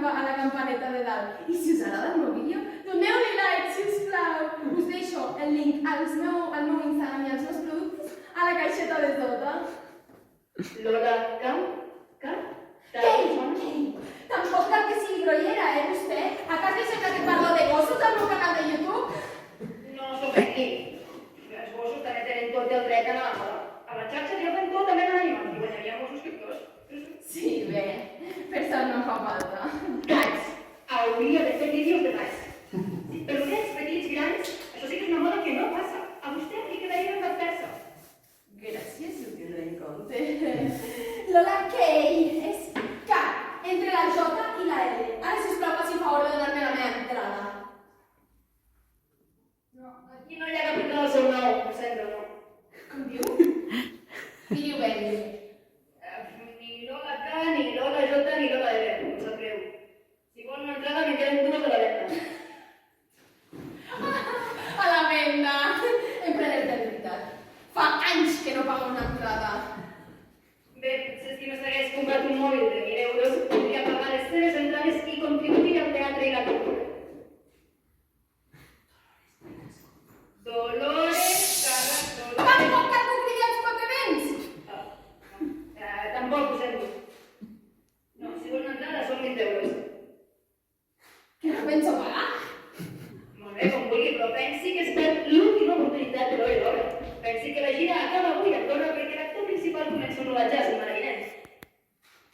a la campaneta de dalt. I si us agrada el meu vídeo, doneu-li like, sisplau. Us deixo el link al meu Instagram i als meus productes a la caixeta de sota. Lola, Ei! Tampoc cal que sigui grollera, vostè? A cas de sembla que parlo de gossos al meu canal de YouTube? no s'ofengui. Els gossos també tenen tot el dret a la xarxa i fan tota mena d'animals i guanyaria molts subscriptors. Sí, bé, per sort no fa falta. Gats, hauria de fer vídeos de gats. Peludets, petits, grans, això sí que és una moda que no passa. A vostè li quedaria una persa. Gràcies, ho tindré en compte. Lola Kay és K, entre la J i la L. Ara, sisplau, faci el favor de donar-me la meva entrada. No, aquí no hi ha cap entrada al seu nou, ho sento, no. Com diu? Diguiu bé, diu. Ni Lola K, ni Lola J, ni Lola L, em sap greu. Si vol una entrada, me queden dues a la venda. A la venda. Emprener de veritat. Fa anys que no pago una entrada. Bé, potser si no s'hagués comprat un mòbil de 1.000 euros, podria pagar les seves entrades i contribuir al teatre i la cultura. Dolores Carrasco. Tampoc cal que cridi els quatre vents. Tampoc ho sento. No, si vol una entrada són 20 euros. Que no penso pagar? Molt bé, com vulgui, però pensi que és per l'última oportunitat de l'hora i l'hora. Pensi que la gira acaba avui a Andorra perquè l'actor principal comença un rodatge a Sant Maravinenc.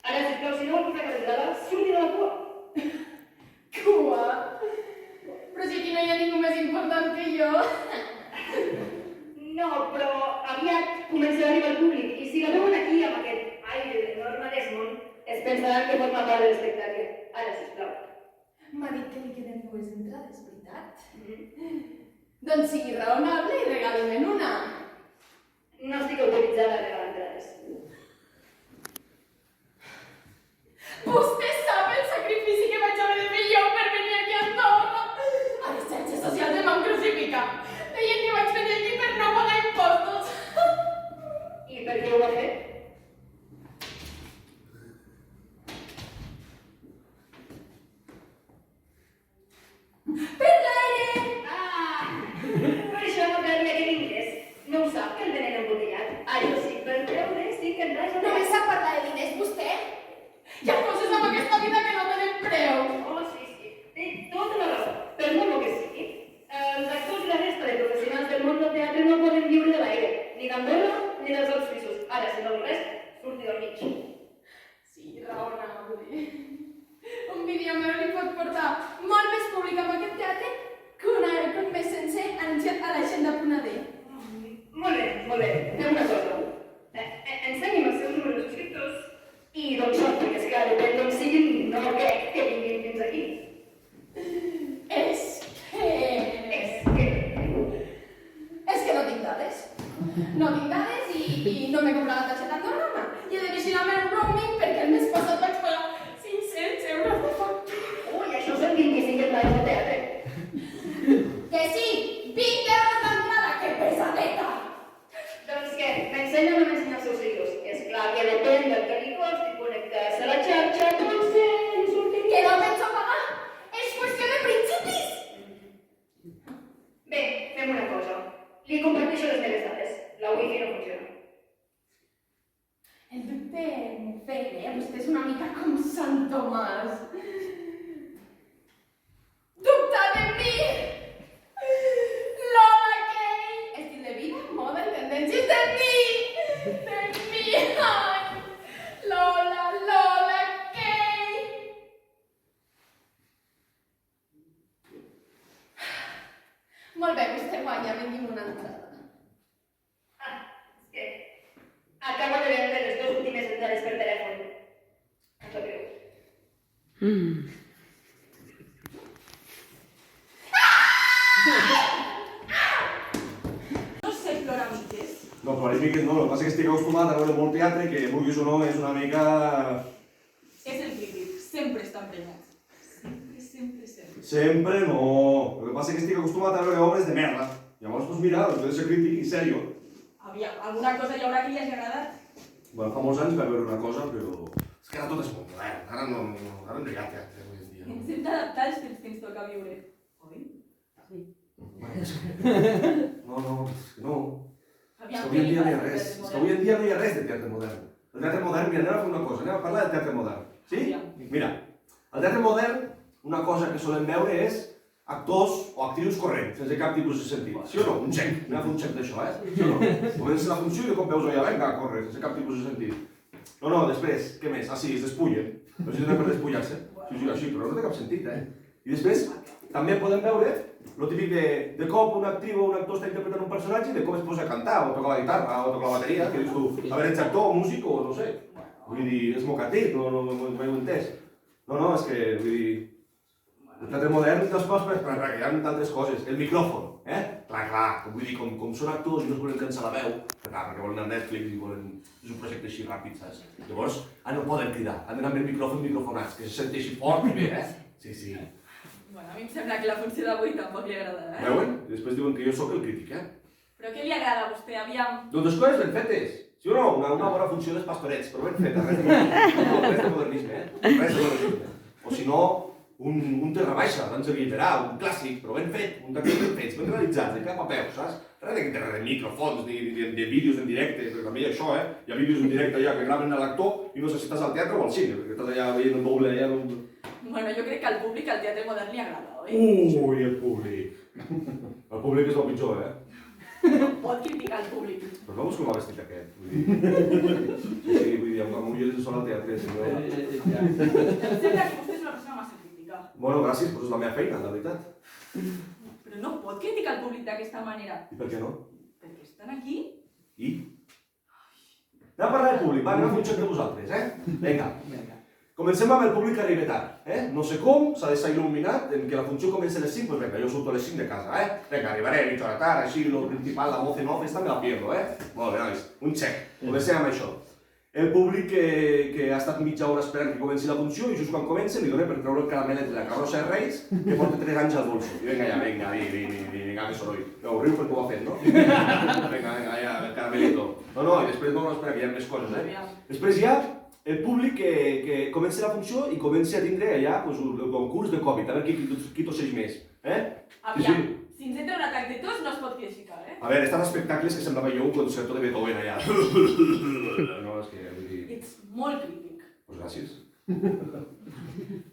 Ara, sisplau, si no vol comprar cap entrada, surti de la cua. Cua? Però si aquí no hi ha ningú més important que jo. No, però aviat començarà a arribar el públic i si la veuen aquí amb aquest aire de Norma Desmond, es pensaran que forma part de l'espectacle. Ara, sisplau. M'ha dit que li queden dues entrades, veritat? Doncs sigui raonable i regali'm una. No estic autoritzada a regalar entrades. Vostè sap el sacrifici que vaig haver de fer jo per venir aquí a Andorra? A les xarxes socials em van crucificar. Deien que vaig venir aquí per no pagar impostos. I per què ho va fer? Per l'aire! Per això no cal ni aquest ingrés. No ho sap, que el venen embotellat. Allò sí, per treure, sí que en raja... Només sap parlar de diners, vostè? Hi ha coses en aquesta vida que no tenen preu. Oh, sí. Té tota la raó. Per molt que sigui. Els actors i la resta de professionals del món del teatre no poden viure de l'aire. Ni d'Andorra, ni dels Alps Suïssos. Ara, si no vol res, surti del mig. Sí, raonable. Un vídeo meu li pot portar molt més públic amb aquest teatre que un mes sencer anunciat a l'agenda.d. Molt bé. Fem una cosa. Ensenyi'm els seus números de subscriptors i doncs sort, perquè és que depèn d'on siguin, no crec que vinguin fins aquí. És que no tinc dades. No tinc dades i no m'he comprat la targeta Andorrana. I he de vigilar el roaming perquè el mes passat vaig pagar 500 euros de factura. Ui, això són 25 entrades de teatre. Que sí, 20 euros d'entrada, que pesadeta! Doncs què, m'ensenya o no m'ensenya els seus seguidors? És clar que depèn del que li costi connectar-se a la xarxa, potser li surti... Que no penso pagar! És qüestió de principis! Bé, fem una cosa. Li comparteixo les meves dades. La wifi no funciona. El dubte m'ofega, vostè és una mica com Sant Tomàs. Dubta de mi! Lola Kay! Estil de vida, moda i tendències de mi! De mi! Ai! Lola Kay! Molt bé, vostè guanya, vengui'm una entrada. És que acabo de vendre les dues últimes entrades per telèfon. Em sap greu. No sé plorar miques. No, planifiques no, el que passa és que estic acostumat a veure molt teatre, que vulguis o no, és una mica... És el crític, sempre està emprenyat. Sempre. Sempre no. El que passa és que estic acostumat a veure obres de merda. Llavors, doncs mira, has de ser crític i sèrio. Aviam, alguna cosa hi haurà que li hagi agradat? Bueno, fa molts anys va veure una cosa, però... És És que ara tot és molt modern, ara no hi ha teatre avui en dia. Ens hem d'adaptar als temps que ens toca viure. Oi? Sí. No. És que Aviam, avui en dia no hi ha què li res. passa al És que avui en dia no hi ha res de teatre modern. El teatre modern, mira, anem a fer una cosa, anem a parlar del teatre modern. Sí? Mira, el teatre modern, una cosa que solem veure és actors o actrius corrents, sense cap tipus de sentit. Sí o no? Un xec. Anem a fer un xec d'això, Sí o no? Comença la funció i de cop veus allà, vinga, a córrer, sense cap tipus de sentit. No, després, què més? Ah, sí, es despullen. No sé si tenen per despullar-se. Sí, però no té cap sentit, I després, també podem veure lo típic de cop una actriu o un actor està interpretant un personatge i de com es posa a cantar, o toca la guitarra, o toca la bateria, que dius tu, a veure, ets actor o músic o no sé. Vull dir, és mocatit, no ho he entès. No, és que, vull dir, el teatre modern té les coses perquè hi ha d'altres coses. El micròfon, Clar, vull dir, com són actors i no es volen cansar la veu, perquè volen anar a Netflix i volen... És un projecte així ràpid, saps? Llavors, no poden cridar, han d'anar amb el micròfon microfonats, que se senteixi fort i bé, Sí. Bueno, a mi em sembla que la funció d'avui tampoc li agradarà, Veuen? I després diuen que jo sóc el crític, Però què li agrada a vostè, aviam? Doncs les coses ben fetes. Sí o no? Una bona funció dels pastorets, però ben feta, res de modernisme, Res de modernisme. O si no, un terra baixa, d'Àngel Guimerà, un clàssic, però ben fet, un tacte ben fets, ben realitzats, de cap a peu, saps? Res de microfons, de vídeos en directe, perquè també hi ha això, Hi ha vídeos en directe allà que graven a l'actor i no sé si estàs al teatre o al cine, perquè estàs allà veient el doble allà... Bueno, jo crec que al públic el teatre modern li agrada, oi? Ui, el públic. El públic és el pitjor, No pot criticar el públic. Però vamos com va vestit aquest, vull dir... Sí, vull dir, amb ulleres de sol al teatre, senyor. Em sembla que vostè és una persona massa crítica. Bueno, gràcies, però és la meva feina, la veritat. Però no pot criticar el públic d'aquesta manera. I per què no? Perquè estan aquí. I? Anem a parlar del públic, va, anem a fer un xoc de vosaltres, Vinga. Comencem amb el públic que arriba tard, No sé com, s'ha d'estar il·luminat, en que la funció comença a les 5, doncs vinga, jo surto a les 5 de casa, Vinga, arribaré mitja hora tard, així, lo principal, la voz en off, esta me la pierdo, Molt bé, nois, un xec. Comencem amb això. El públic que ha estat mitja hora esperant que comenci la funció i just quan comença li dona per treure el caramelet de la carrossa de Reis que porta 3 anys al bolso. I vinga, vinga, que soroll. No, riu perquè ho ha fet, no? Vinga, ja, el caramelito. No, i després no espera que hi ha més coses, Després hi ha el públic que comença la funció i comença a tindre allà el concurs de Covid, a veure qui tosseix més. Aviam, si ens entra un atac de tos no es pot criticar, A veure, estan espectacles que semblava jo un concerto de Beethoven allà. No, és que vull dir... Ets molt crític. Pues gràcies.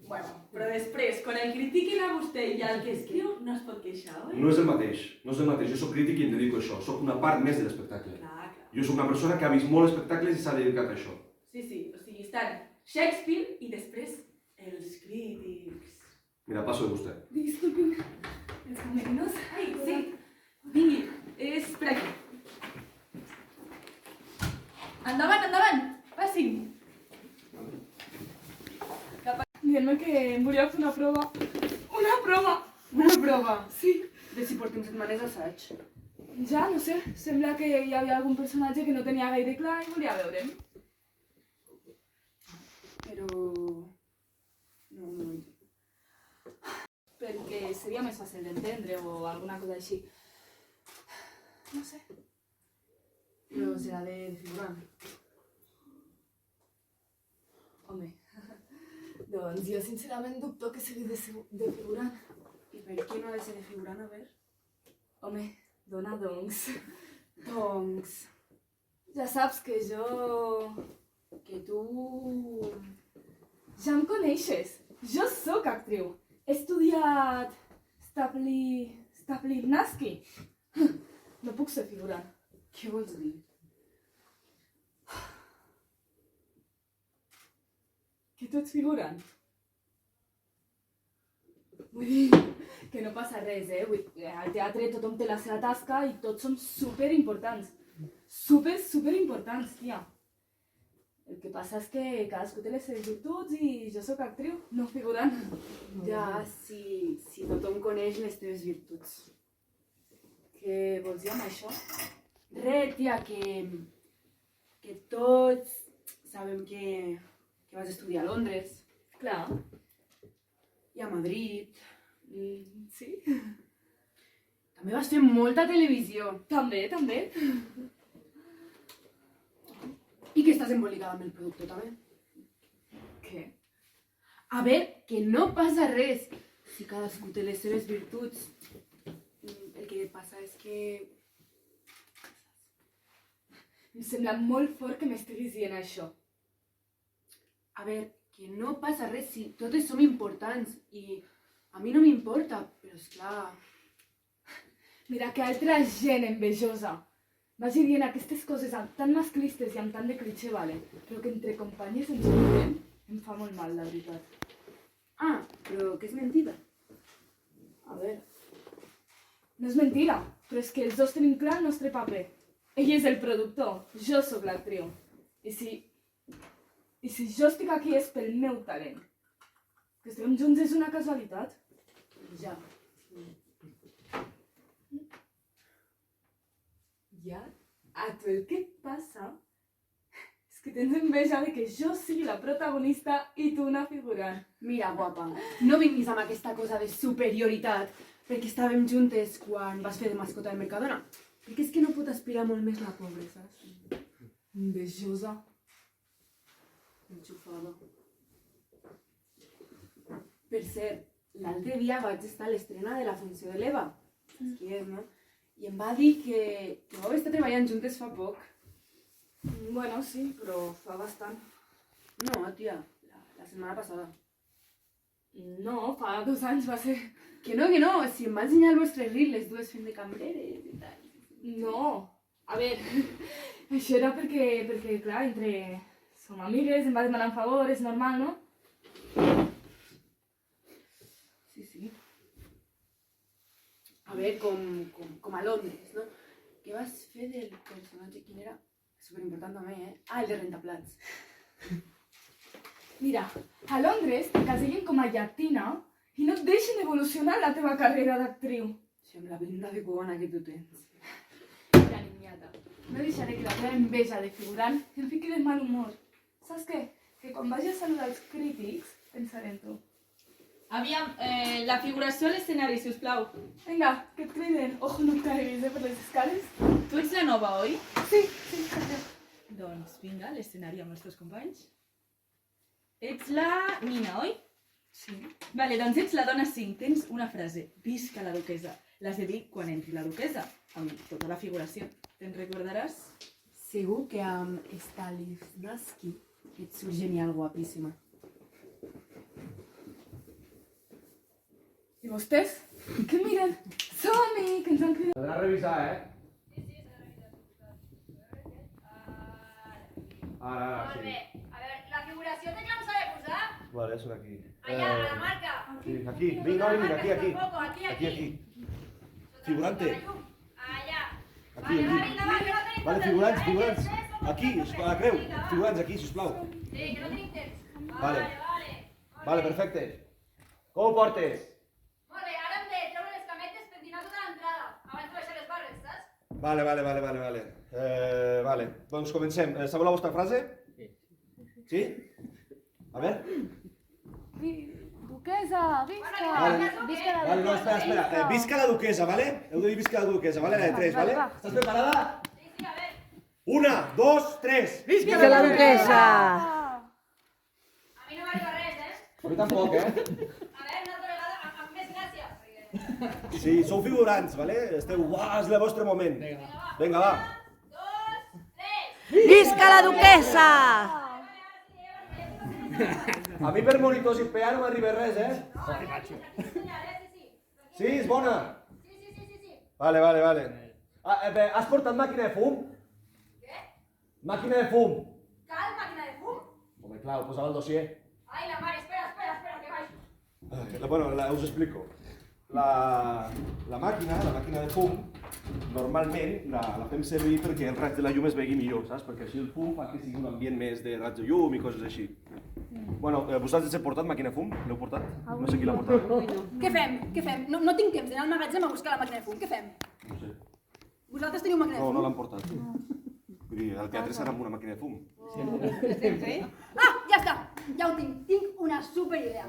Bueno, però després, quan el critiquen a vostè i al que escriu, no es pot queixar, oi? No és el mateix, jo soc crític i em dedico a això, soc una part més de l'espectacle. Clar. Jo soc una persona que ha vist molt espectacles i s'ha dedicat a això. Sí, o sigui, estan Shakespeare i després els crítics. Mira, passo de vostè. Disculpin, els camerinos. Ai, sí, vingui, és per aquí. Endavant, passin. Dient-me que em volia fer una prova. Una prova! Una prova? Sí. De si portem setmanes d'assaig. Ja, no sé, sembla que hi havia algun personatge que no tenia gaire clar i volia veure'm. Però... No... Perquè seria més fàcil d'entendre o alguna cosa així. No sé. Però serà de figurant. Home, doncs jo sincerament dubto que sigui de figurant. I per què no ha de ser de figurant, a veure? Home, dona doncs. Doncs... Ja saps que jo... Que tu... Ja em coneixes. Jo sóc actriu. He estudiat... Stanislavski. No puc ser figurant. Què vols dir? Que tu ets figurant. Vull dir que no passa res, Al teatre tothom té la seva tasca i tots som superimportants. Superimportants, tia. El que passa és que cadascú té les seves virtuts i jo sóc actriu, no figurant. Ja, si tothom coneix les teves virtuts. Què vols dir amb això? Res, tia, que tots sabem que vas estudiar a Londres Clar. i a Madrid. Sí? També vas fer molta televisió. També. I que estàs embolicada amb el productor, també. A veure, que no passa res. Si cadascú té les seves virtuts. El que passa és que... Em sembla molt fort que m'estiguis dient això. A veure, que no passa res si totes som importants i a mi no m'importa, però esclar... Mira que altra gent envejosa. Vagi dient aquestes coses tan masclistes i amb tant de cliché, vale? Però que entre companyes ens oblidem, em fa molt mal, la veritat. Ah, però que és mentida. A veure... No és mentira, però és que els dos tenim clar el nostre paper. Ell és el productor, jo sóc l'actriu. I si jo estic aquí és pel meu talent. Que estiguem junts és una casualitat. Ja. Ja, a tu el que et passa és que tens enveja de que jo sigui la protagonista i tu una figurant. Mira, guapa, no vinguis amb aquesta cosa de superioritat perquè estàvem juntes quan vas fer de mascota de Mercadona. Perquè és que no pot aspirar molt més la pobra, saps? Envejosa. Enxufada. Per cert, l'altre dia vaig estar a l'estrena de la funció de l'Eva. Saps qui és, no? I em va dir que vau estar treballant juntes fa poc. Bueno, sí, però fa bastant. No, tia, la setmana passada. No, fa 2 anys va ser. Que no, si em va ensenyar el vostre reel, les dues fent de cambreres i tal. No, a veure, això era perquè, clar, entre... Som amigues, em va demanar un favor, és normal, no? Sí. A veure, com a Londres, no? Què vas fer del personatge? Quin era? Superimportant també, eh? Ah, el de rentaplats. Mira, a Londres te casellen com a llatina i no et deixen evolucionar la teva carrera d'actriu. Això amb la pinta de cubana que tu tens. Mira, niñata, no deixaré que la teva enveja de figurant em fiqui de mal humor. Saps què? Que quan vagi a saludar els crítics pensaré en tu. Aviam, la figuració a l'escenari, sisplau. Vinga, que et criden. Ojo, no et caiguis, per les escales. Tu ets la nova, oi? Sí, calla. Doncs vinga, a l'escenari amb els teus companys. Ets la Nina, oi? Sí. Vale, doncs ets la dona 5. Tens una frase. Visca la duquesa. L'has de dir quan entri la duquesa, amb tota la figuració. Te'n recordaràs? Segur que amb Stanislavski et surt genial, guapíssima. I vostès? Què miren? Som-hi, que ens han cridat. S'ha d'anar a revisar, eh? Ara, Molt bé. sí. A veure, la figuració té clar on s'ha de posar? Vale, són aquí. Allà, a la marca. Sí, aquí. Vinga, vinga, aquí. Aquí. Figurante. Allà. Aquí, Vale, aquí. va, que no tenim Vale, temps, figurants, eh? figurants. Aquí, a la creu. Figurants, aquí, sisplau. Sí, que no tenim temps. Vale. Vale. Vale, perfecte. Com ho portes? Molt bé, ara hem de treure les cametes per dinar tota l'entrada, abans de baixar les barres, saps? Vale. Vale. Doncs comencem. Sabeu la vostra frase? Sí? A veure. Duquesa, visca! Vale. Visca la Vale, no, espera. Visca la duquesa, vale? Heu de dir visca la duquesa, vale? La de 3, vale? Estàs preparada? Sí, a veure. 1, 2, 3. Visca la duquesa! A mi no m'arriba res, eh? A mi tampoc, eh? A veure, una altra vegada, amb més gràcia. Perquè... Sí, sou figurants, vale? Esteu, uah, és el vostre moment. Vinga, va. 2, 3. Visca la duquesa! A mi per monitors i PA no m'arriba res, eh? Sí, és bona. Sí. Vale. Has portat màquina de fum? Què? Màquina de fum. Cal màquina de fum? Home, clar, ho posava al dossier. Ai, la mare, espera, que baixo. Bueno, us explico. La màquina de fum, normalment la fem servir perquè el raig de la llum es vegi millor, saps? Perquè així el fum fa que sigui un ambient més de raig de llum i coses així. Bueno, vosaltres heu portat màquina de fum? L'heu portat? No sé qui l'ha portat. Què fem? No tinc temps d'anar al magatzem a buscar la màquina de fum. Què fem? No sé. Vosaltres teniu màquina de No, fum? no l'han portat. Vull dir, al teatre serà amb una màquina de fum. Ah, ja està! Ja ho tinc. Tinc una superidea.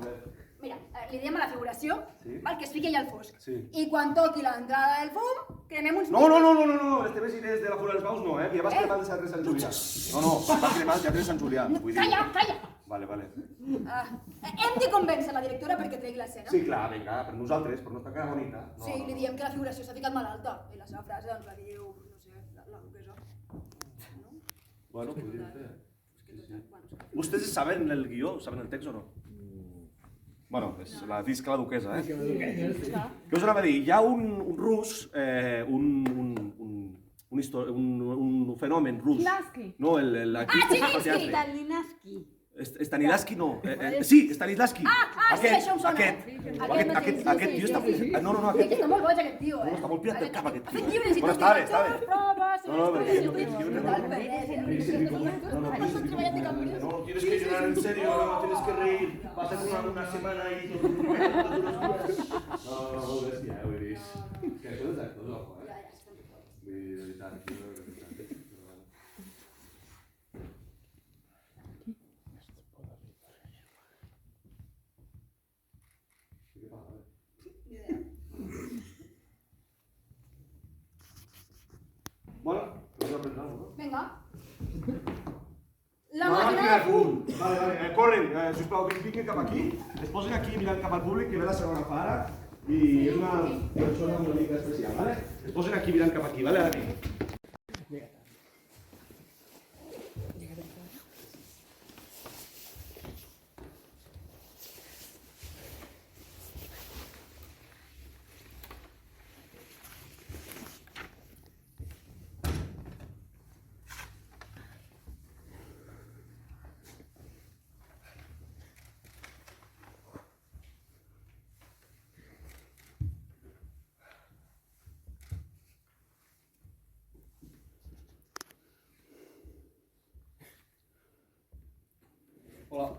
Mira, li diem a la figuració val, que es fiqui allà al fosc. Sí. I quan toqui l'entrada del fum, cremem uns... No, les teves idees de la Fura dels Baus no, que ja vas cremar el Teatre Sant Julià. No, vas cremar el Teatre Sant Julià. Vull dir... Calla! Vale. Hem de convèncer la directora perquè tregui l'escena. Sí, clar, vinga, per nosaltres, per nostra cara bonita. Sí, li diem que la figuració s'ha ficat malalta. I la seva frase, doncs, la diu, no sé, la duquesa. No? Bueno, podríem fer. És que ¿Ustedes saben el guió? ¿Saben el text o no? Bueno, és la visca la duquesa, eh? Què us anava a dir? Hi ha un rus, un fenomen rus. Lasky. No, Chigrinsky! Stalinaski. Stanislavski no. Sí, Stanislavski. Sí, això em sona. Aquest tio està... No, Aquest està molt boig, aquest tio, No, està molt pirat del cap, aquest Ha tio. fet llibres i Bueno, tot. està bé, està bé. Proves, No, però estudios, no tienes que total pereza. Això treballat de canvies. No, tienes que llorar en serio, no tienes que reír. Va a ser una semana ahí. No, bestia, ho he vist. Que tu ets actor, ojo, eh? Ja, estan tots. Vull dir, de veritat, tio, de veritat. Bueno, podem aprendre alguna cosa, no? Vinga. La No, màquina mira, de fum. Vale, corren, sisplau, que vinguin cap aquí, es posen aquí mirant cap al públic, que ve la segona para, i és una persona una mica especial, vale? Es posen aquí mirant cap aquí, vale? Ara aquí. Hola.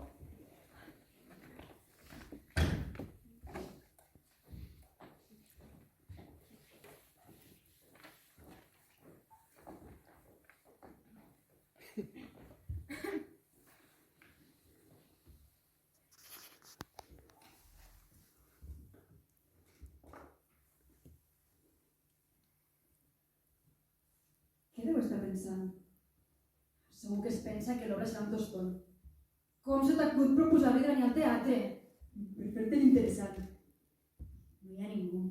Què deu estar pensant? Segur que es pensa que l'obra serà un tostón. Com se t'acut proposar-li de venir al teatre? Per fer-te l'interessant. No hi ha ningú.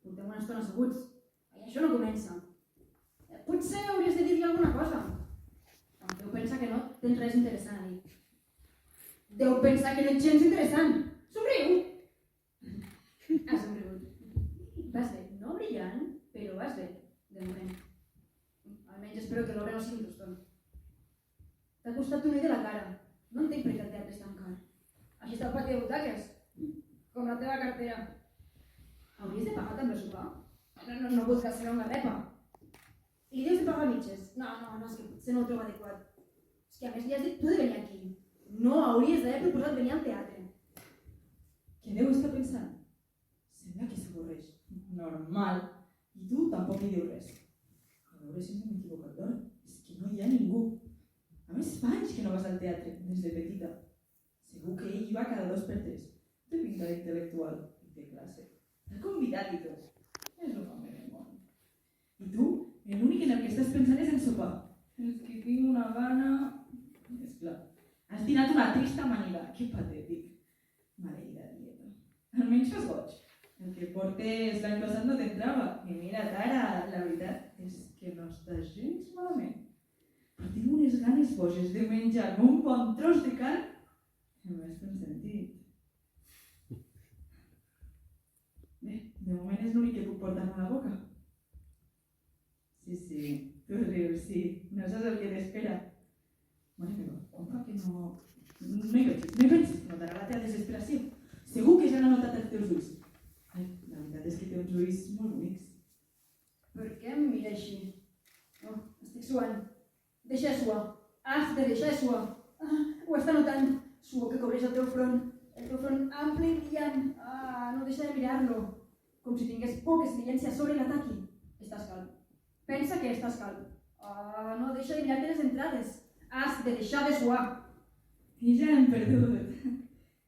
Portem una estona asseguts. I això no comença. Potser hauries de dir-li alguna cosa. Quan deu pensar que no tens res interessant a dir. Deu pensar que no ets gens interessant. Somriu! Ha somrigut. Vas bé, no brillant, però vas bé, de moment. Almenys espero que l'obra no sigui un tostón. T'ha costat un ull de la cara. No entenc per què el teatre és tan car. Així està el pati de butaques. Com la teva cartera. Hauries de pagar també el sopar? No voldràs ser una repa. I li dius de pagar mitges. No, és que potser no ho trobo adequat. És que a més li has dit tu de venir aquí. No hauries d'haver proposat venir al teatre. Què deu estar pensant? Sembla que s'avorreix. Normal. I tu tampoc li dius res. A veure si m'he equivocat d'hora. És que no hi ha ningú. A més, fa anys que no vas al teatre, des de petita. Segur que ell hi va cada 2 per 3. Té pinta d'intel·lectual i té classe. T'ha convidat i tot. És un home del món. I tu, l'únic en el que estàs pensant és en sopar. És que tinc una gana... Esclar. Has dinat una trista amanida. Que patètic. Maleïda dieta. Almenys fas goig. El que portes l'any passat no t'entrava. I mira't ara, la veritat és que no estàs gens malament. Però tinc unes ganes boges de menjar-me un bon tros de carn que m'has consentit. Bé, de moment és l'únic que puc portar-me a la boca. Sí, tu rius, sí. No saps el que t'espera. Mare meva, com fa que no... No hi pensis, notarà la teva desesperació. Segur que ja l'ha notat els teus ulls. Ai, la veritat és que té uns ulls molt bonics. Per què em mira així? Oh, estic suant. Deixa de suar. Has de deixar de suar. Ho està notant. Suor que cobreix el teu front. El teu front ampli i brillant. No deixa de mirar-lo. Com si tingués por que es veiensi a sobre i l'ataqui. Estàs calm. Pensa que estàs calm. No deixa de mirar-te les entrades. Has de deixar de suar. I ja hem perdut.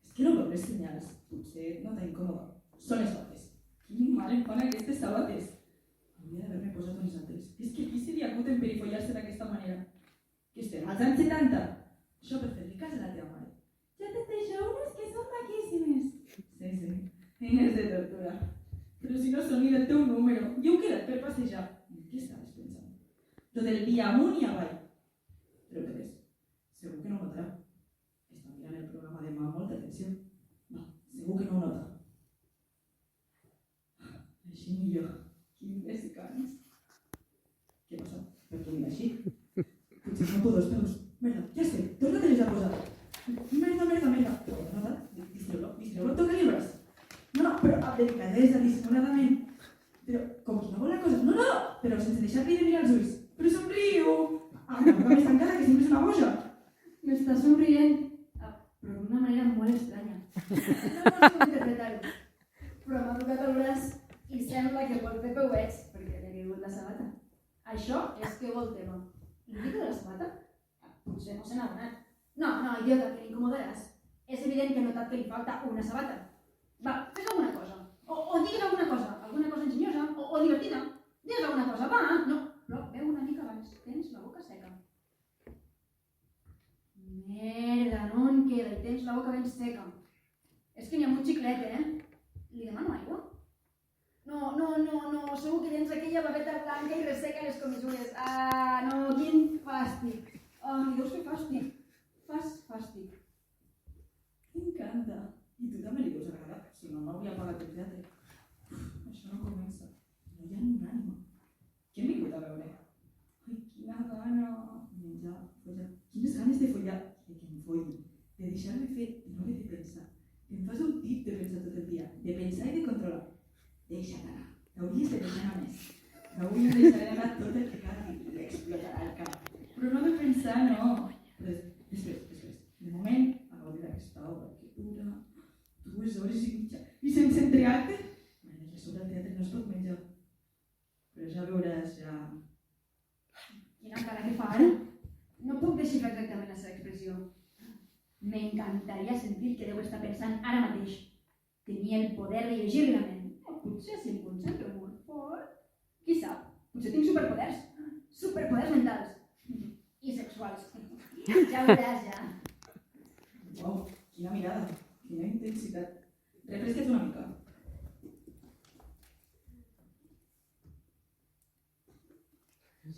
És que no veus senyals. Potser no t'ha incòmoda. Són les sabates. Quin mal em fan aquestes sabates. Hauria d'haver-me posat unes altres. És que qui se li acut emperifollar-se d'aquesta manera? Que estem als anys 70? Això per fer-li cas a la teva mare. Ja te'n deixa eines de tortura. Però si no són ni del teu número, jo he quedat per passejar. En què estaves pensant? Lo del dia amunt i avall. Però què és? Segur que no ho notarà. Està mirant el programa demà amb molta atenció. Va, segur que no ho nota. Així millor. Quin descans. Què passa? Per què mira així? Potser no puedo els peus. Merda, ja sé, torna-te-les a posar. Merda. Distreu-lo, toca-li el braç. No, però amb delicadesa, dissimuladament. Però, com qui no vol la cosa. No, però sense deixar-li de mirar els ulls. Però somriu. Amb la boca més tancada, que sempre és una boja. M'està somrient, però d'una manera molt estranya. No sé com interpretar-ho, però m'ha tocat el braç i sembla que vol fer peuets perquè li ha caigut la sabata. Això és que vol tema. I dic de la sabata? Potser no se n'ha donat. No, idiota, que l'incomodaràs. És evident que ha notat que li falta una sabata. Va, fes alguna cosa. O digues alguna cosa enginyosa o divertida. Digues alguna cosa, va. No, però beu una mica abans. Tens la boca seca. Merda, no en queda i tens la boca ben seca. És que n'hi ha un xiclet, Li demano aigua? No, segur que tens aquella babeta blanca i resseca les comissures. Ah, no, quin fàstic. Li deus fer fàstic. Fas fàstic. M'encanta. I tu també li deus agradar, si no, no hauria pagat el teatre. Això no comença. No hi ha ni una ànima. Què hem vingut a veure? Ai, quina gana. Menjar, follar. Quines ganes de follar. De que em folli. De deixar-me fer, de no haver de pensar. Que em fas un tip de pensar tot el dia. De pensar i de controlar. Deixa't anar. T'hauries de deixar anar més. Avui em deixaré anar tot el que cal i l'explotarà el cap. Però no de pensar, no. Després. De moment, a gaudir d'aquesta obra que dura 2 hores i mitja. I sense entreacte? Bueno, ja sobre el teatre no es pot menjar. Però ja veuràs, ja... Quina cara que fa ara. No puc desxifrar exactament la seva expressió. M'encantaria sentir què deu estar pensant ara mateix. Tenia el poder de llegir la ment. Potser si em concentro molt fort... Qui sap? Potser tinc superpoders. Superpoders mentals. I sexuals. Ja veuràs, ja. Uau, quina mirada, quina intensitat. Refresca't una mica.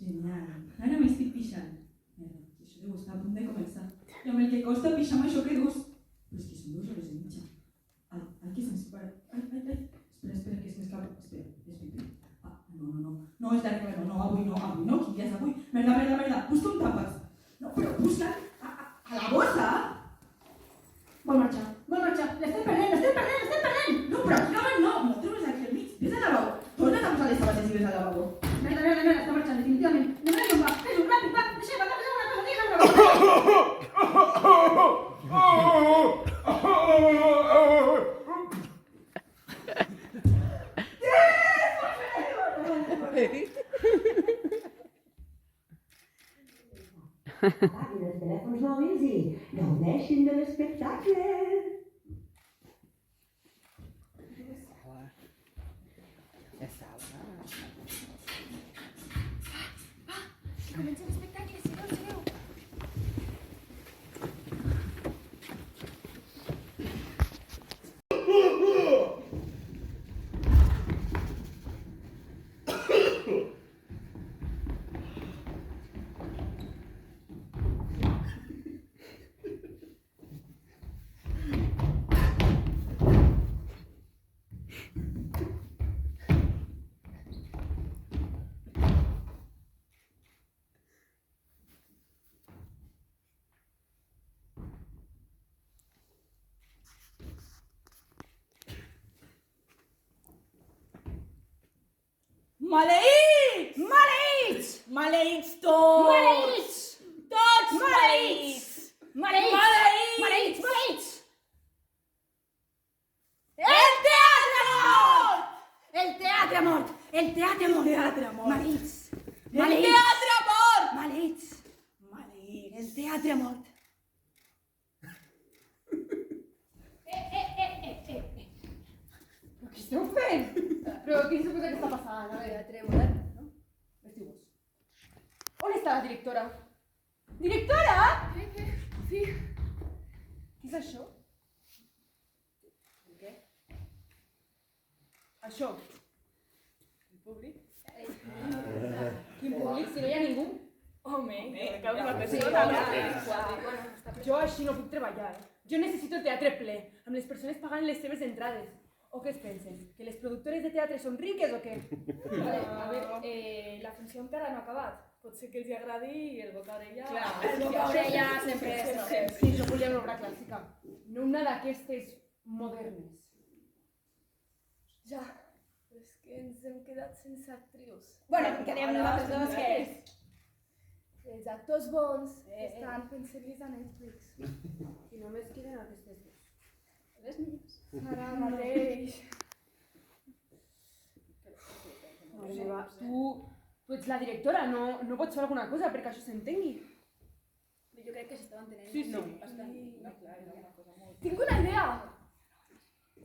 Genial. Ara m'estic pixant. Merda, això deu estar a punt de començar. I amb el que costa pixar amb això que dus. Però és que són 2 hores i mitja. Ai, que se'm separa. Ai. Espera, que se m'escapa. Espera, és pipi. No, és d'arriba, no, avui no, quin dia és avui? Merda, busca un tapes. No, però busca a la bossa. Vol marxar. L'estem perdent. No, però aquí no trobes aquí al mig. Ves al lavabo. Torna't a posar les sabates i ves al lavabo. Merda, està marxant, definitivament. No me n'hi va. Fes-ho, ràpid, va. Deixa una cosa, digues una cosa. Apaguin els telèfons mòbils i gaudeixin de l'espectacle. Comença l'espectacle, segueu. Maleïts! Maleïts! Maleïts tots! Maleïts! Tots Maleïts! maleïts! Maleïts! Maleïts! Maleïts! El teatre mort! El teatre ha mort! El teatre ha mort! Teatre mort! Maleïts! El Maleïts! teatre mort! Maleïts! Maleïts! El teatre ha mort! Però què esteu fent? Però què suposa que està passant? A veure, teatre modern, no? Vestiu-vos. On està la directora? Directora? Què? Sí. Què és això? Què? Això. El públic? Quin públic, si no hi ha ningú? Home, que alguna Sí, persona. jo així no puc treballar. Jo necessito el teatre ple, amb les persones pagant les seves entrades. O què es pensen? Que les productores de teatre són riques o què? A veure, la funció encara no ha acabat. Pot ser que els agradi el boca orella... Clar, el boca orella sempre és... Sí, jo volia una obra clàssica. No una d'aquestes modernes. Ja, però és que ens hem quedat sense actrius. Bueno, quedem nosaltres dos, què és? Els actors bons estan fent sèries a Netflix. I només queden aquestes dues. Les millors. Ara mateix. Tu ets la directora, no pots fer alguna cosa perquè això s'entengui. Jo crec que s'estava entenent. Sí, sí. No, clar, era una cosa molt... Tinc una idea!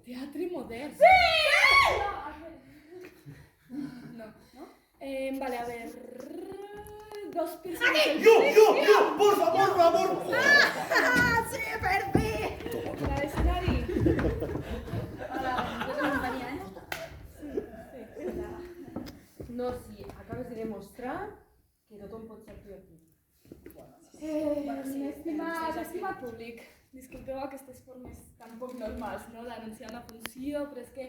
Teatre modern. Sí! No. Vale, a ver... Dos persones... ¡Yo! ¡Por favor! Sí, per fi! L'escenari. Hola, jo soc companyia, No, sí, acabes de demostrar que tothom pot ser actiu aquí. Estimat públic, disculpeu aquestes formes tan poc normals, no?, d'anunciar una funció, però és que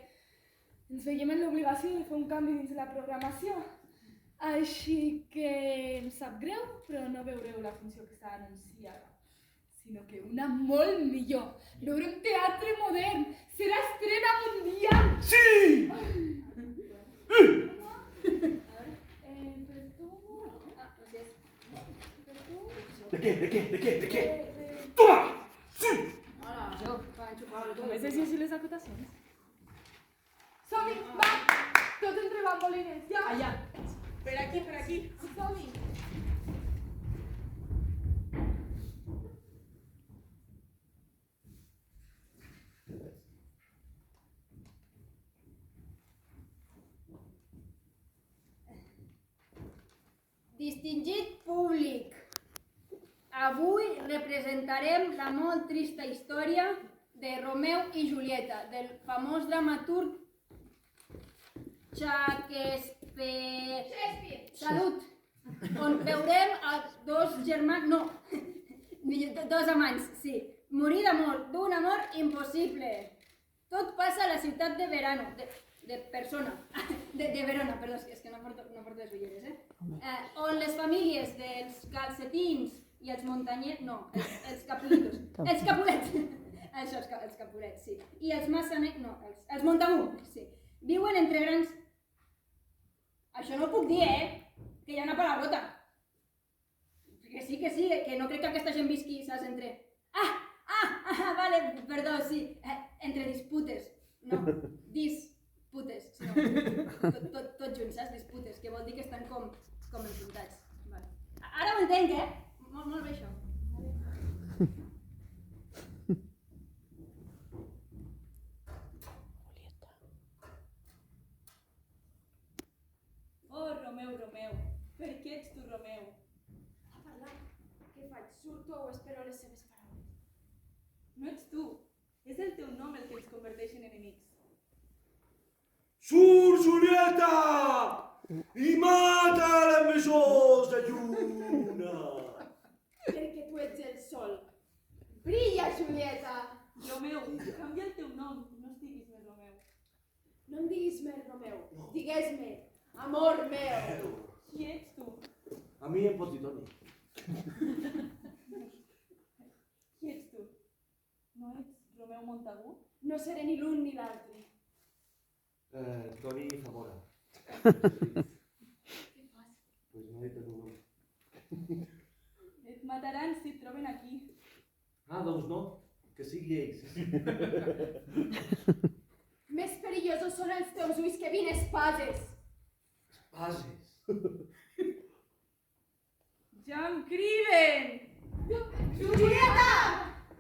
ens veiem en l'obligació de fer un canvi dins la programació. Així que em sap greu, però no veureu la funció que està anunciada, sinó que una molt millor. Veurem teatre modern, serà estrena mundial! ¡Sí! Per tu... ¿De qué? ¡Toma! ¡Sí! Hola, jo, va, enxufar-ho. Només és llegir les acotacions. Som-hi, va! Tots entre bambolines, ja! Allà. Per aquí. Som-hi! Distingit públic, avui representarem la molt trista història de Romeu i Julieta, del famós dramaturg Shakespeare. Salut! On veurem els dos germans, no, dos amants, sí, morir d'amor, d'un amor impossible. Tot passa a la ciutat de Verona, de Verona, perdó, és que no porto les ulleres, on les famílies dels calcetins i els muntanyers, no, els capulets, això, els capulets, sí, i els massaners, no, els montamú, sí, viuen entre grans... Això no ho puc dir, que hi ha una palabrota. Que sí, que no crec que aquesta gent visqui, saps, entre... Vale, perdó, sí, entre disputes, no, disputes, no, tot junts, saps, disputes, que vol dir que estan com enfrontats. Vale. Ara ho entenc, molt bé això. Oh, Romeu, per què ets tu, Romeu? A parlar. Què faig? Surto o espero les seves paraules? No ets tu, és el teu nom el que ens converteix en enemics. ¡Sur, Julieta! ¡Y mata a la mesosa lluna! Perquè tu ets el sol. Brilla, Julieta! Romeu, canvia el teu nom, no es diguis més Romeu. No em diguis més, Romeu. Digues-me, amor meu. Qui ets tu? A mi em pots dir Toni. Qui ets tu? No ets Romeu Montagu? No seré ni l'un ni l'altre. Toni Zamora. Què fas? Pues no he dit el meu nom. Et mataran si et troben aquí. Doncs no, que sigui ells. Més perillosos són els teus ulls que 20 espases. Espases. Ja em criden! Julieta!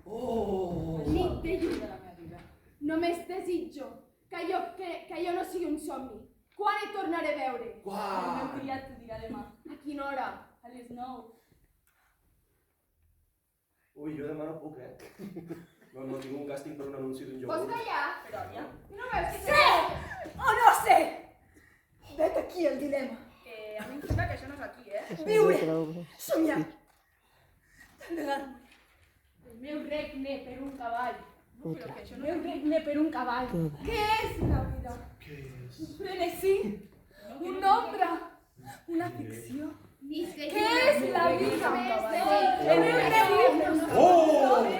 Oh! Nit de lluna de la meva vida. Només desitjo que allò no sigui un somni. Quan et tornaré a veure? El meu Quan? criat t'ho dirà demà. A quina hora? A les 9. Ui, jo demà no puc, No, tinc un càsting per un anunci d'un Vols iogurt. callar? Però ja. No veus que... Sí! Oh, no! sé! Vet aquí el dilema. A mi em sembla que això no és aquí, Viure, somiar, t'enredar-me. El meu regne per un cavall. Però que això no és el regne per un cavall. Què és la vida? Un frenesí, una ombra, una ficció. Què és la vida? El meu regne per un cavall.